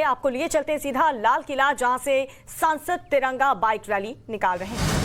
आपको लिए चलते हैं सीधा लाल किला, जहां से सांसद तिरंगा बाइक रैली निकाल रहे हैं।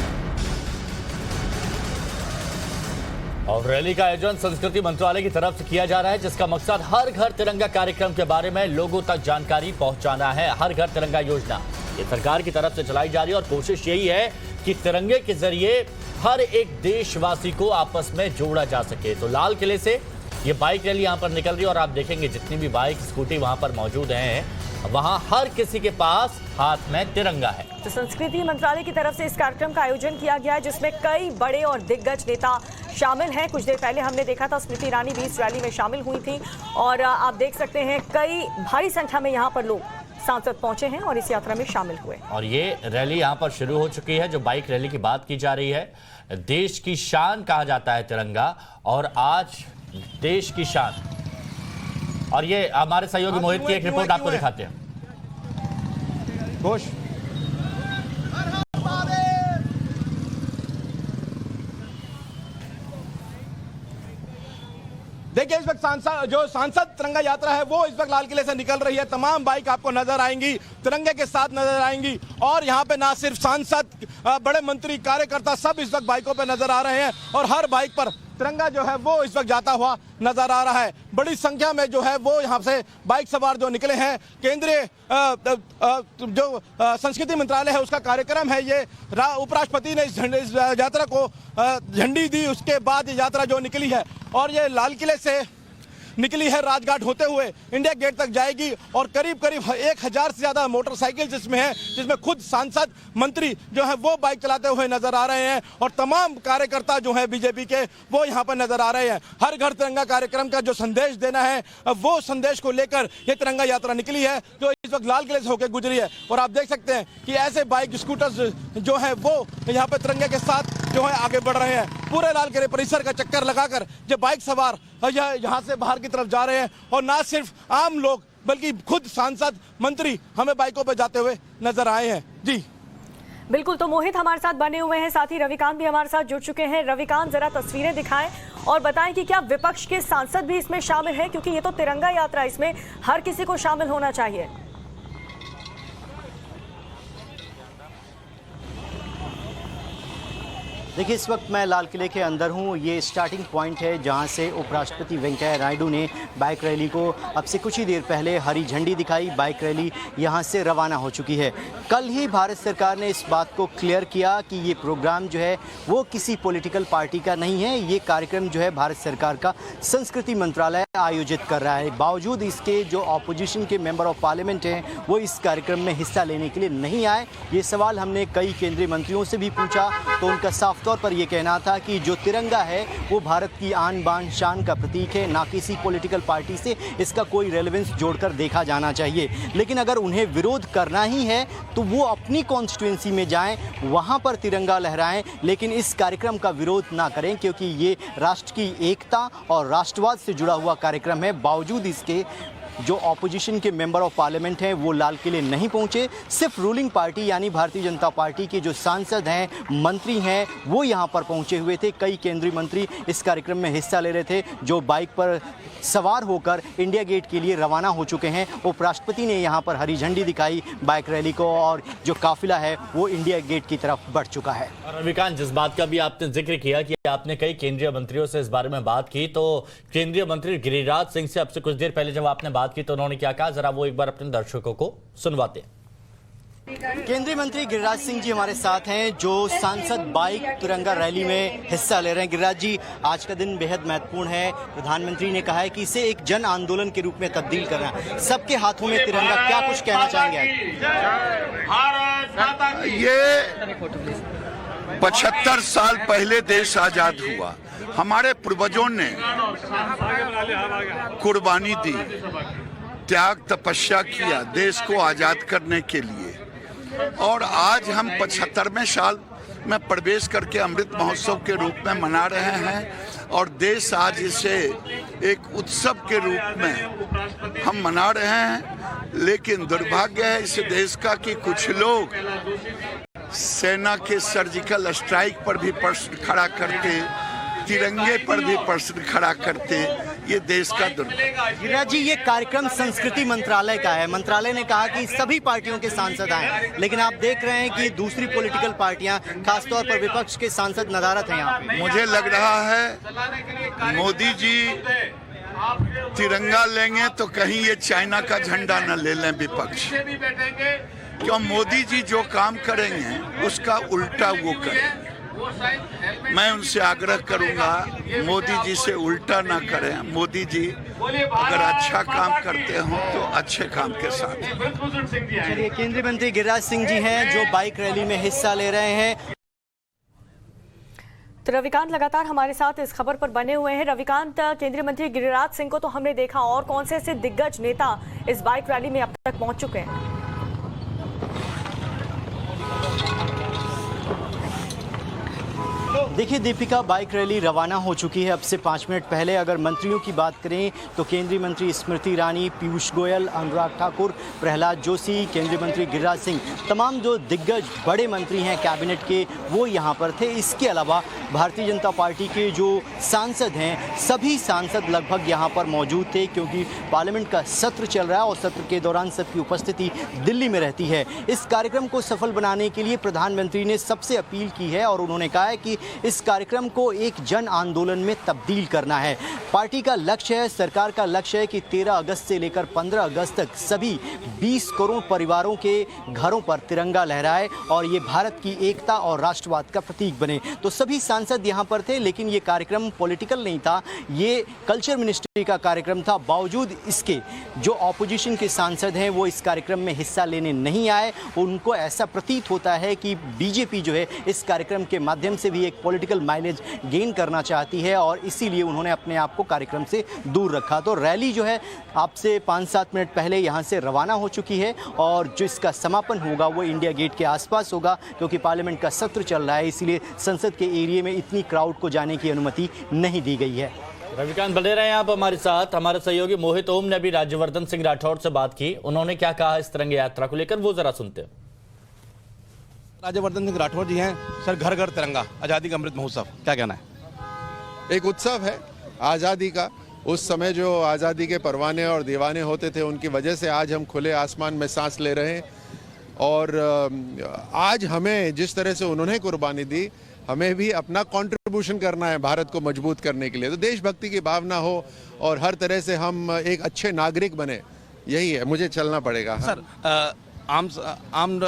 और रैली का आयोजन संस्कृति मंत्रालय की तरफ से किया जा रहा है, जिसका मकसद हर घर तिरंगा कार्यक्रम के बारे में लोगों तक जानकारी पहुंचाना है। हर घर तिरंगा योजना ये सरकार की तरफ से चलाई जा रही है और कोशिश यही है कि तिरंगे के जरिए हर एक देशवासी को आपस में जोड़ा जा सके। तो लाल किले से ये बाइक रैली यहाँ पर निकल रही है और आप देखेंगे जितनी भी बाइक स्कूटी वहां पर मौजूद हैं, वहां हर किसी के पास हाथ में तिरंगा है। तो संस्कृति मंत्रालय की तरफ से इस कार्यक्रम का आयोजन किया गया है, जिसमें कई बड़े और दिग्गज नेता शामिल हैं। कुछ देर पहले हमने देखा था स्मृति ईरानी भी इस रैली में शामिल हुई थी और आप देख सकते हैं कई भारी संख्या में यहाँ पर लोग सांसद पहुंचे हैं और इस यात्रा में शामिल हुए। और ये रैली यहाँ पर शुरू हो चुकी है। जो बाइक रैली की बात की जा रही है, देश की शान कहा जाता है तिरंगा, और आज देश की शान। और ये हमारे सहयोगी मोहित की एक रिपोर्ट आपको दिखाते हैं। देखिए, इस वक्त सांसद तिरंगा यात्रा है वो इस वक्त लाल किले से निकल रही है। तमाम बाइक आपको नजर आएंगी, तिरंगे के साथ नजर आएंगी। और यहाँ पे ना सिर्फ सांसद, बड़े मंत्री, कार्यकर्ता सब इस वक्त बाइकों पे नजर आ रहे हैं और हर बाइक पर तिरंगा जो है वो इस वक्त जाता हुआ नजर आ रहा है। बड़ी संख्या में जो है वो यहाँ से बाइक सवार जो निकले हैं। केंद्रीय जो संस्कृति मंत्रालय है उसका कार्यक्रम है ये। उपराष्ट्रपति ने इस यात्रा को झंडी दी, उसके बाद ये यात्रा जो निकली है और ये लाल किले से निकली है, राजघाट होते हुए इंडिया गेट तक जाएगी। और करीब करीब 1000 से ज्यादा मोटरसाइकिल जिसमें है, जिसमें खुद सांसद, मंत्री जो है वो बाइक चलाते हुए नजर आ रहे हैं और तमाम कार्यकर्ता जो है बीजेपी के वो यहाँ पर नजर आ रहे हैं। हर घर तिरंगा कार्यक्रम का जो संदेश देना है वो संदेश को लेकर ये तिरंगा यात्रा निकली है जो इस वक्त लाल किले से होकर गुजरी है। और आप देख सकते हैं कि ऐसे बाइक, स्कूटर्स जो है वो यहाँ पे तिरंगे के साथ जो है आगे बढ़ रहे हैं। पूरे लाल किले परिसर का चक्कर लगाकर जो बाइक सवार यहाँ से बाहर की तरफ जा रहे हैं और ना सिर्फ आम लोग बल्कि खुद सांसद, मंत्री हमें बाइकों पर जाते हुए नजर आए हैं। जी बिल्कुल, तो मोहित हमारे साथ बने हुए हैं, साथ ही रविकांत भी हमारे साथ जुड़ चुके हैं। रविकांत, जरा तस्वीरें दिखाएं और बताएं कि क्या विपक्ष के सांसद भी इसमें शामिल हैं, क्योंकि ये तो तिरंगा यात्रा, इसमें हर किसी को शामिल होना चाहिए। देखिए, इस वक्त मैं लाल किले के अंदर हूँ। ये स्टार्टिंग पॉइंट है जहाँ से उपराष्ट्रपति वेंकैया नायडू ने बाइक रैली को अब से कुछ ही देर पहले हरी झंडी दिखाई। बाइक रैली यहाँ से रवाना हो चुकी है। कल ही भारत सरकार ने इस बात को क्लियर किया कि ये प्रोग्राम जो है वो किसी पॉलिटिकल पार्टी का नहीं है। ये कार्यक्रम जो है भारत सरकार का संस्कृति मंत्रालय आयोजित कर रहा है। बावजूद इसके जो ऑपोजिशन के मेंबर ऑफ पार्लियामेंट हैं वो इस कार्यक्रम में हिस्सा लेने के लिए नहीं आए। ये सवाल हमने कई केंद्रीय मंत्रियों से भी पूछा तो उनका साफ तौर पर यह कहना था कि जो तिरंगा है वो भारत की आन बान शान का प्रतीक है, ना किसी पॉलिटिकल पार्टी से इसका कोई रेलेवेंस जोड़कर देखा जाना चाहिए। लेकिन अगर उन्हें विरोध करना ही है तो वो अपनी कॉन्स्टिट्यूएंसी में जाएं, वहां पर तिरंगा लहराएं, लेकिन इस कार्यक्रम का विरोध ना करें, क्योंकि ये राष्ट्र की एकता और राष्ट्रवाद से जुड़ा हुआ कार्यक्रम है। बावजूद इसके जो ऑपोजिशन के मेंबर ऑफ पार्लियामेंट हैं वो लाल किले नहीं पहुंचे। सिर्फ रूलिंग पार्टी यानी भारतीय जनता पार्टी के जो सांसद हैं, मंत्री हैं, वो यहां पर पहुंचे हुए थे। कई केंद्रीय मंत्री इस कार्यक्रम में हिस्सा ले रहे थे जो बाइक पर सवार होकर इंडिया गेट के लिए रवाना हो चुके हैं। उपराष्ट्रपति ने यहां पर हरी झंडी दिखाई बाइक रैली को और जो काफिला है वो इंडिया गेट की तरफ बढ़ चुका है। रविकांत, जिस बात का भी आपने जिक्र किया कि आपने कई केंद्रीय मंत्रियों से इस बारे में बात की, तो केंद्रीय मंत्री गिरिराज सिंह से अब से कुछ देर पहले जब आपने बात की तो उन्होंने क्या कहा, जरा वो एक बार अपने दर्शकों को सुनवाते हैं। केंद्रीय मंत्री गिरिराज सिंह जी हमारे साथ हैं जो सांसद बाइक तिरंगा रैली में हिस्सा ले रहे हैं। गिरिराज जी, आज का दिन बेहद महत्वपूर्ण है। प्रधानमंत्री ने कहा है कि इसे एक जन आंदोलन के रूप में तब्दील करना है, सबके हाथों में तिरंगा। क्या कुछ कहना चाहेंगे? ये 75 साल पहले देश आजाद हुआ। हमारे पूर्वजों ने कुर्बानी दी, त्याग तपस्या किया देश को आजाद करने के लिए, और आज हम 75वें साल में प्रवेश करके अमृत महोत्सव के रूप में मना रहे हैं और देश आज इसे एक उत्सव के रूप में हम मना रहे हैं। लेकिन दुर्भाग्य है इस देश का कि कुछ लोग सेना के सर्जिकल स्ट्राइक पर भी प्रश्न खड़ा करते, तिरंगे पर भी प्रश्न खड़ा करते, ये देश का गिरिराज जी, ये कार्यक्रम संस्कृति मंत्रालय का है। मंत्रालय ने कहा कि सभी पार्टियों के सांसद आए, लेकिन आप देख रहे हैं कि दूसरी पॉलिटिकल पार्टियां, खासतौर पर विपक्ष के सांसद नदारत हैं यहाँ पे। मुझे लग रहा है मोदी जी तिरंगा लेंगे तो कहीं ये चाइना का झंडा न ले लें विपक्ष, क्यों मोदी जी जो काम करेंगे उसका उल्टा वो करेंगे। मैं उनसे आग्रह करूंगा मोदी जी से उल्टा ना करें। मोदी जी अगर अच्छा काम करते हो तो अच्छे काम के साथ। चलिए, केंद्रीय मंत्री गिरिराज सिंह जी हैं जो बाइक रैली में हिस्सा ले रहे हैं। तो रविकांत लगातार हमारे साथ इस खबर पर बने हुए हैं। रविकांत, केंद्रीय मंत्री गिरिराज सिंह को तो हमने देखा, और कौन से ऐसे दिग्गज नेता इस बाइक रैली में अब तक पहुंच चुके हैं? देखिए दीपिका, बाइक रैली रवाना हो चुकी है अब से 5 मिनट पहले। अगर मंत्रियों की बात करें तो केंद्रीय मंत्री स्मृति ईरानी, पीयूष गोयल, अनुराग ठाकुर, प्रहलाद जोशी, केंद्रीय मंत्री गिरिराज सिंह, तमाम जो दिग्गज बड़े मंत्री हैं कैबिनेट के, वो यहाँ पर थे। इसके अलावा भारतीय जनता पार्टी के जो सांसद हैं, सभी सांसद लगभग यहाँ पर मौजूद थे, क्योंकि पार्लियामेंट का सत्र चल रहा है और सत्र के दौरान सबकी उपस्थिति दिल्ली में रहती है। इस कार्यक्रम को सफल बनाने के लिए प्रधानमंत्री ने सबसे अपील की है और उन्होंने कहा है कि इस कार्यक्रम को एक जन आंदोलन में तब्दील करना है। पार्टी का लक्ष्य है, सरकार का लक्ष्य है कि 13 अगस्त से लेकर 15 अगस्त तक सभी 20 करोड़ परिवारों के घरों पर तिरंगा लहराए और ये भारत की एकता और राष्ट्रवाद का प्रतीक बने। तो सभी सांसद यहाँ पर थे, लेकिन ये कार्यक्रम पॉलिटिकल नहीं था, ये कल्चर मिनिस्ट्री का कार्यक्रम था। बावजूद इसके जो ऑपोजिशन के सांसद हैं वो इस कार्यक्रम में हिस्सा लेने नहीं आए। उनको ऐसा प्रतीत होता है कि बीजेपी जो है इस कार्यक्रम के माध्यम से भी एक पॉलिटिकल माइलेज गेन करना चाहती है और इसीलिए उन्होंने अपने आप को कार्यक्रम से दूर रखा। तो रैली जो है आपसे 5-7 मिनट पहले यहाँ से रवाना हो चुकी है और जो इसका समापन होगा वो इंडिया गेट के आसपास होगा, क्योंकि पार्लियामेंट का सत्र चल रहा है, इसलिए संसद के एरिया में इतनी क्राउड को जाने की अनुमति नहीं दी गई है। रविकांत बने रहे हैं आप हमारे साथ। हमारे सहयोगी मोहित ओम ने अभी राज्यवर्धन सिंह राठौड़ से बात की, उन्होंने क्या कहा इस तिरंगा यात्रा को लेकर, वो जरा सुनते हैं। राज्यवर्धन सिंह राठौड़ जी हैं। सर, घर घर तिरंगा, आज़ादी का अमृत महोत्सव, क्या कहना है? एक उत्सव है आज़ादी का। उस समय जो आज़ादी के परवाने और दीवाने होते थे, उनकी वजह से आज हम खुले आसमान में सांस ले रहे हैं और आज हमें जिस तरह से उन्होंने कुर्बानी दी, हमें भी अपना कंट्रीब्यूशन करना है भारत को मजबूत करने के लिए। तो देशभक्ति की भावना हो और हर तरह से हम एक अच्छे नागरिक बने, यही है, मुझे चलना पड़ेगा। सर, आम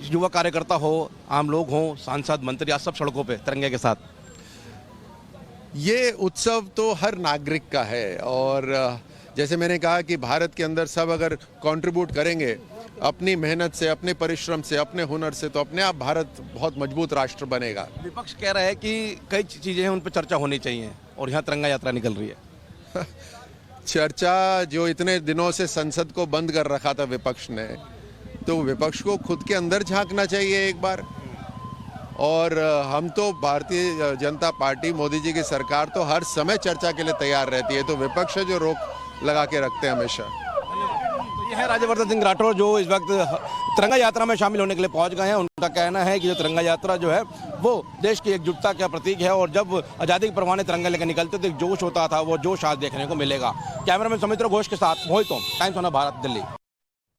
युवा कार्यकर्ता हो, आम लोग हो, सांसद मंत्री, आज सब सड़कों पे तिरंगे के साथ। ये उत्सव तो हर नागरिक का है और जैसे मैंने कहा कि भारत के अंदर सब अगर कंट्रीब्यूट करेंगे अपनी मेहनत से, अपने परिश्रम से, अपने हुनर से, तो अपने आप भारत बहुत मजबूत राष्ट्र बनेगा। विपक्ष कह रहा है कि कई चीजें हैं उन पर चर्चा होनी चाहिए और यहाँ तिरंगा यात्रा निकल रही है। चर्चा जो इतने दिनों से संसद को बंद कर रखा था विपक्ष ने, तो विपक्ष को खुद के अंदर झांकना चाहिए एक बार। और हम तो भारतीय जनता पार्टी, मोदी जी की सरकार तो हर समय चर्चा के लिए तैयार रहती है, तो विपक्ष जो रोक लगा के रखते हैं हमेशा। तो ये है राज्यवर्धन सिंह राठौड़ जो इस वक्त तिरंगा यात्रा में शामिल होने के लिए पहुंच गए हैं। उनका कहना है कि जो तिरंगा यात्रा जो है वो देश की एकजुटता का प्रतीक है और जब आज़ादी के परवाने तिरंगा लेकर निकलते तो एक जोश होता था, वो जोश आज देखने को मिलेगा। कैमरामैन सौमित्र घोष के साथ मोहित ओम, टाइम्स ऑफ भारत, दिल्ली।